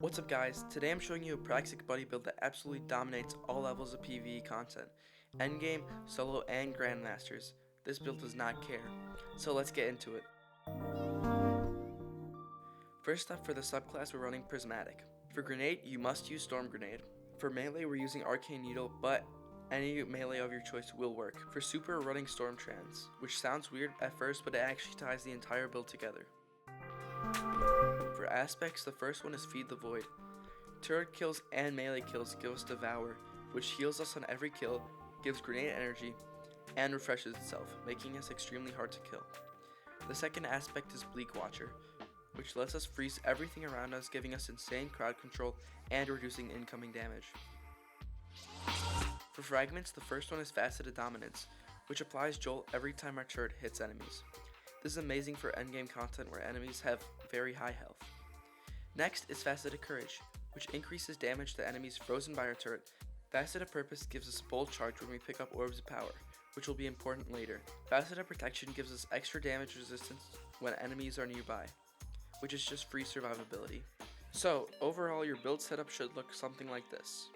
What's up guys, today I'm showing you a Praxic buddy build that absolutely dominates all levels of PvE content. Endgame, solo, and Grandmasters. This build does not care. So let's get into it. First up, for the subclass we're running Prismatic. For Grenade, you must use Storm Grenade. For Melee, we're using Arcane Needle, but any melee of your choice will work. For Super, we're running Storm Trance, which sounds weird at first, but it actually ties the entire build together. For aspects, the first one is Feed the Void. Turret kills and melee kills give us Devour, which heals us on every kill, gives grenade energy, and refreshes itself, making us extremely hard to kill. The second aspect is Bleak Watcher, which lets us freeze everything around us, giving us insane crowd control and reducing incoming damage. For fragments, the first one is Faceted Dominance, which applies Jolt every time our turret hits enemies. This is amazing for endgame content where enemies have very high health. Next is Faceted Courage, which increases damage to enemies frozen by our turret. Faceted Purpose gives us Bold Charge when we pick up Orbs of Power, which will be important later. Faceted Protection gives us extra damage resistance when enemies are nearby, which is just free survivability. So, overall your build setup should look something like this.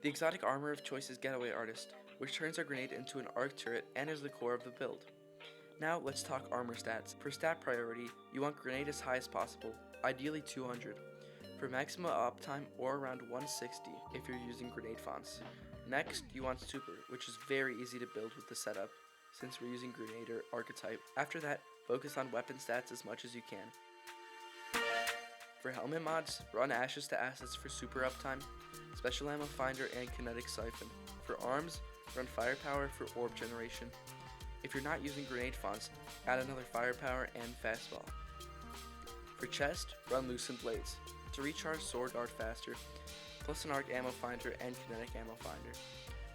The exotic armor of choice is Getaway Artist, which turns our grenade into an arc turret and is the core of the build. Now let's talk armor stats. For stat priority, you want grenade as high as possible, ideally 200. For maximum uptime, or around 160 if you're using grenade fonts. Next, you want super, which is very easy to build with the setup, since we're using grenader archetype. After that, focus on weapon stats as much as you can. For helmet mods, run Ashes to Assets for super uptime, Special Ammo Finder, and Kinetic Siphon. For arms, run Firepower for orb generation. If you're not using grenade fonts, add another Firepower and Fastball. For chest, run Loosened Blades to recharge Sword Dart faster, plus an Arc Ammo Finder and Kinetic Ammo Finder.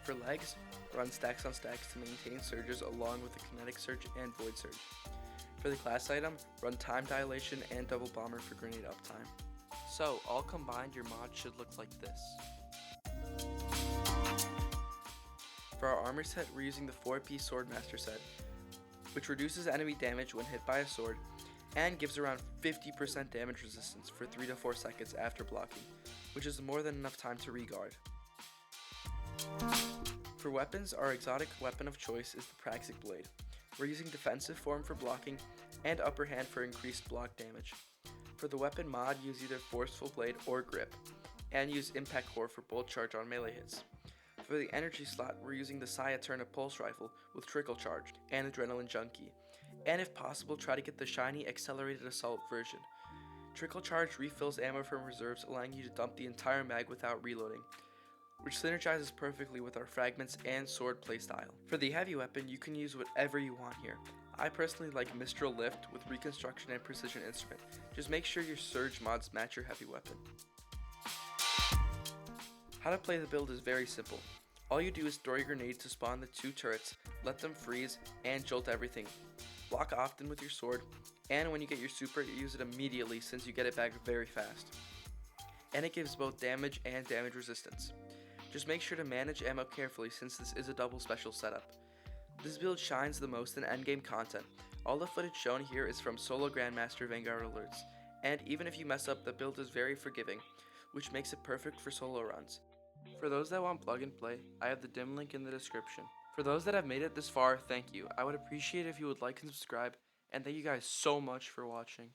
For legs, run Stacks on Stacks to maintain surges along with the Kinetic Surge and Void Surge. For the class item, run Time Dilation and Double Bomber for grenade uptime. So, all combined, your mod should look like this. For our armor set, we're using the 4-piece Swordmaster set, which reduces enemy damage when hit by a sword, and gives around 50% damage resistance for 3 to 4 seconds after blocking, which is more than enough time to reguard. For weapons, our exotic weapon of choice is the Praxic Blade. We're using defensive form for blocking, and upper hand for increased block damage. For the weapon mod, use either Forceful Blade or Grip, and use Impact Core for Bolt Charge on melee hits. For the energy slot, we're using the Eterna Pulse Rifle with Trickle Charge and Adrenaline Junkie, and if possible, try to get the shiny Accelerated Assault version. Trickle Charge refills ammo from reserves, allowing you to dump the entire mag without reloading, which synergizes perfectly with our fragments and sword playstyle. For the heavy weapon, you can use whatever you want here. I personally like Mistral Lift with Reconstruction and Precision Instrument. Just make sure your surge mods match your heavy weapon. How to play the build is very simple. All you do is throw your grenade to spawn the 2 turrets, let them freeze, and jolt everything. Block often with your sword, and when you get your super, you use it immediately since you get it back very fast. And it gives both damage and damage resistance. Just make sure to manage ammo carefully since this is a double special setup. This build shines the most in endgame content. All the footage shown here is from solo Grandmaster Vanguard alerts, and even if you mess up, the build is very forgiving, which makes it perfect for solo runs. For those that want plug and play, I have the dim link in the description. For those that have made it this far, thank you. I would appreciate if you would like and subscribe, and thank you guys so much for watching.